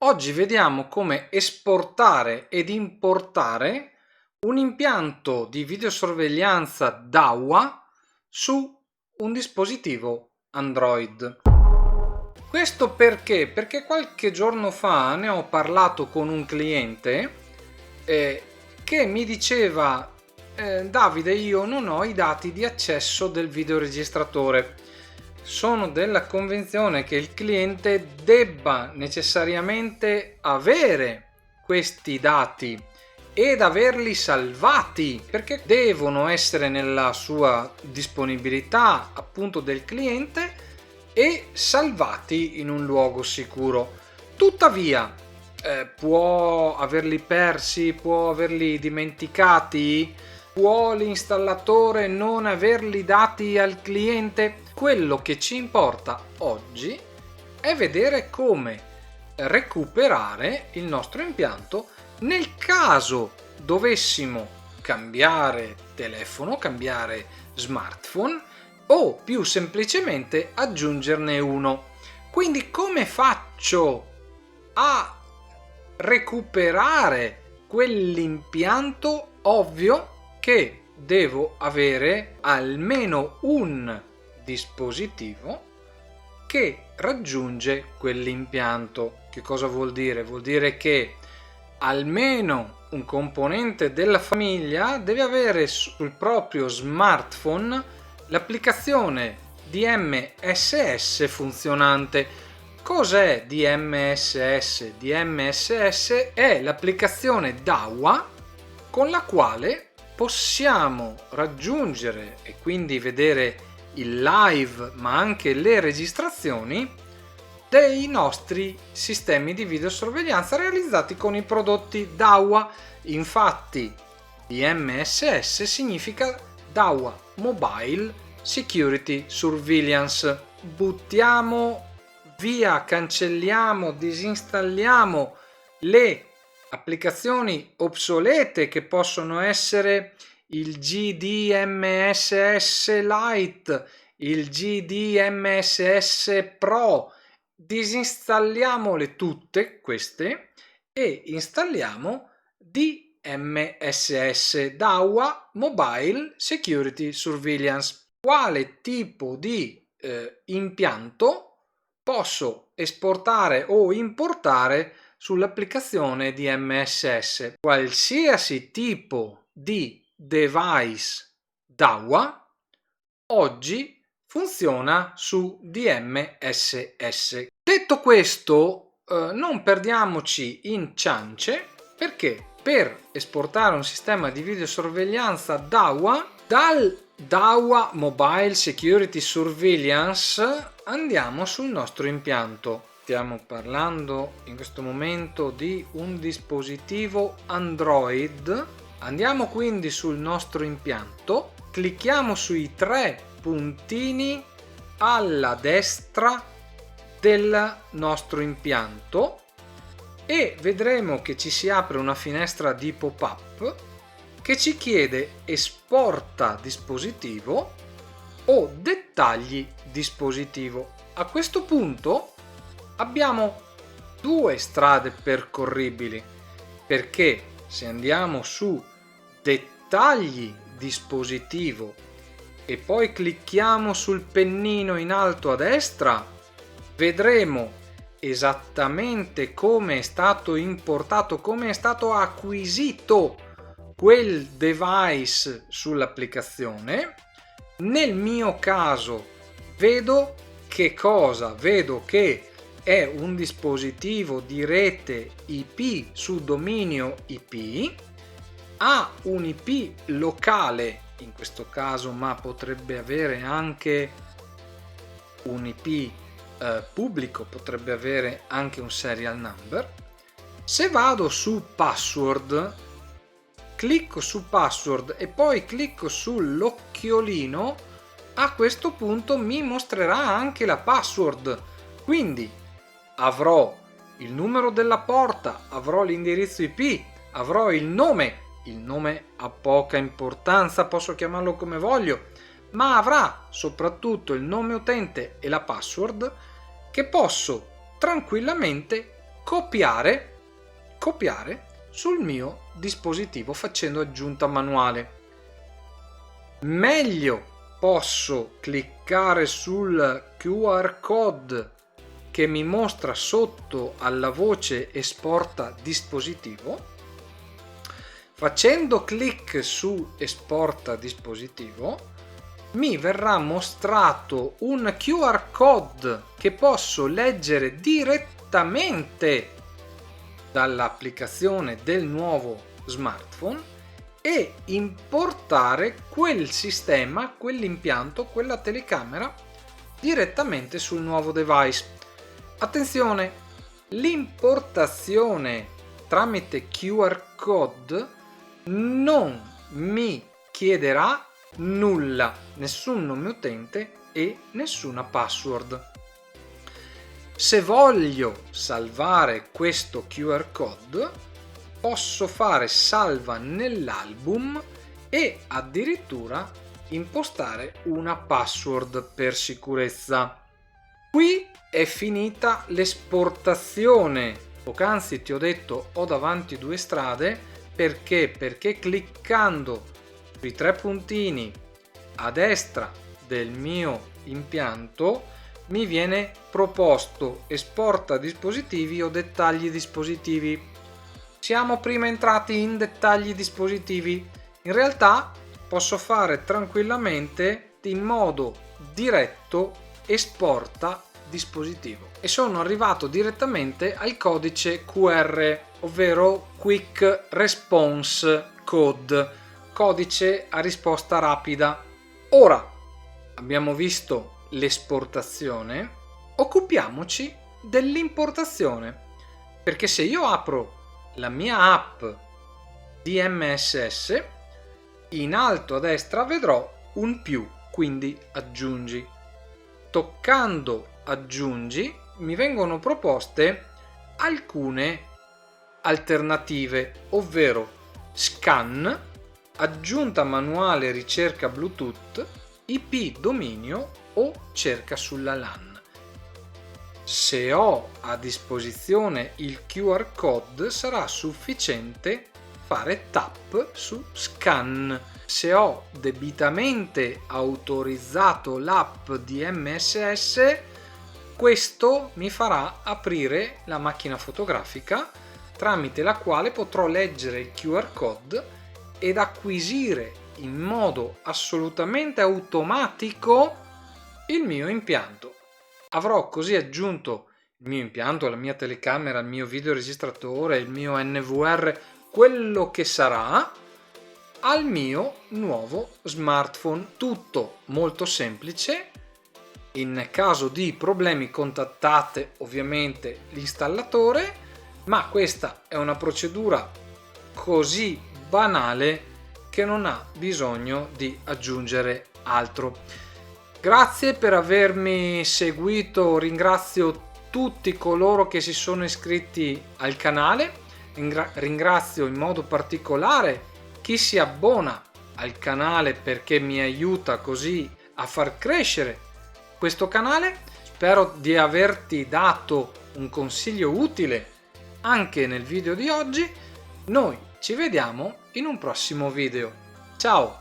Oggi vediamo come esportare ed importare un impianto di videosorveglianza DAWA su un dispositivo Android. Questo perché? Perché qualche giorno fa ne ho parlato con un cliente che mi diceva Davide, io non ho i dati di accesso del videoregistratore. Sono della convinzione che il cliente debba necessariamente avere questi dati ed averli salvati, perché devono essere nella sua disponibilità appunto del cliente e salvati in un luogo sicuro. Tuttavia può averli persi, può averli dimenticati, può l'installatore non averli dati al cliente. Quello che ci importa oggi è vedere come recuperare il nostro impianto nel caso dovessimo cambiare telefono, cambiare smartphone o più semplicemente aggiungerne uno. Quindi come faccio a recuperare quell'impianto? Ovvio che devo avere almeno un dispositivo che raggiunge quell'impianto. Che cosa vuol dire? Vuol dire che almeno un componente della famiglia deve avere sul proprio smartphone l'applicazione DMSS funzionante. Cos'è DMSS? DMSS è l'applicazione DAWA con la quale possiamo raggiungere e quindi vedere il live ma anche le registrazioni dei nostri sistemi di videosorveglianza realizzati con i prodotti DAWA. Infatti DMSS significa DAWA Mobile Security Surveillance. Buttiamo via, cancelliamo, disinstalliamo le applicazioni obsolete che possono essere il GDMSS Lite, il GDMSS Pro. Disinstalliamole tutte queste e installiamo DMSS DAWA Mobile Security Surveillance. Quale tipo di impianto posso esportare o importare sull'applicazione DMSS? Qualsiasi tipo di device DAWA oggi funziona su DMSS. Detto questo, non perdiamoci in ciance, perché per esportare un sistema di videosorveglianza DAWA dal DAWA Mobile Security Surveillance andiamo sul nostro impianto. Stiamo parlando in questo momento di un dispositivo Android. Andiamo quindi sul nostro impianto, clicchiamo sui tre puntini alla destra del nostro impianto e vedremo che ci si apre una finestra di pop-up che ci chiede esporta dispositivo o dettagli dispositivo. A questo punto abbiamo due strade percorribili, perché se andiamo su dettagli dispositivo e poi clicchiamo sul pennino in alto a destra, vedremo esattamente come è stato importato, come è stato acquisito quel device sull'applicazione. Nel mio caso vedo che cosa? Vedo che è un dispositivo di rete IP su dominio IP, ha un IP locale in questo caso, ma potrebbe avere anche un IP pubblico, potrebbe avere anche un serial number. Se vado su password, clicco su password e poi clicco sull'occhiolino, a questo punto mi mostrerà anche la password. Quindi avrò il numero della porta, avrò l'indirizzo IP, avrò il nome. Il nome ha poca importanza, posso chiamarlo come voglio, ma avrà soprattutto il nome utente e la password che posso tranquillamente copiare sul mio dispositivo facendo aggiunta manuale. Meglio posso cliccare sul QR code che mi mostra sotto alla voce esporta dispositivo. Facendo clic su esporta dispositivo mi verrà mostrato un QR code che posso leggere direttamente dall'applicazione del nuovo smartphone e importare quel sistema, quell'impianto, quella telecamera direttamente sul nuovo device. Attenzione, l'importazione tramite QR code non mi chiederà nulla, nessun nome utente e nessuna password. Se voglio salvare questo QR code, posso fare salva nell'album e addirittura impostare una password per sicurezza. Qui è finita l'esportazione. Poc'anzi ti ho detto ho davanti due strade perché cliccando sui tre puntini a destra del mio impianto mi viene proposto esporta dispositivi o dettagli dispositivi. Siamo prima entrati in dettagli dispositivi. In realtà posso fare tranquillamente in modo diretto esporta dispositivo e sono arrivato direttamente al codice QR, ovvero Quick Response Code, codice a risposta rapida. Ora abbiamo visto l'esportazione, occupiamoci dell'importazione, perché se io apro la mia app DMSS, in alto a destra vedrò un più, quindi aggiungi. Toccando aggiungi mi vengono proposte alcune alternative, ovvero scan, aggiunta manuale ricerca Bluetooth, IP dominio o cerca sulla LAN. Se ho a disposizione il QR code sarà sufficiente fare tap su scan. Se ho debitamente autorizzato l'app DMSS, questo mi farà aprire la macchina fotografica tramite la quale potrò leggere il QR code ed acquisire in modo assolutamente automatico il mio impianto. Avrò così aggiunto il mio impianto, la mia telecamera, il mio videoregistratore, il mio NVR, quello che sarà, al mio nuovo smartphone. Tutto molto semplice. In caso di problemi contattate ovviamente l'installatore, ma questa è una procedura così banale che non ha bisogno di aggiungere altro. Grazie per avermi seguito, ringrazio tutti coloro che si sono iscritti al canale, ringrazio in modo particolare chi si abbona al canale perché mi aiuta così a far crescere questo canale. Spero di averti dato un consiglio utile anche nel video di oggi. Noi ci vediamo in un prossimo video. Ciao!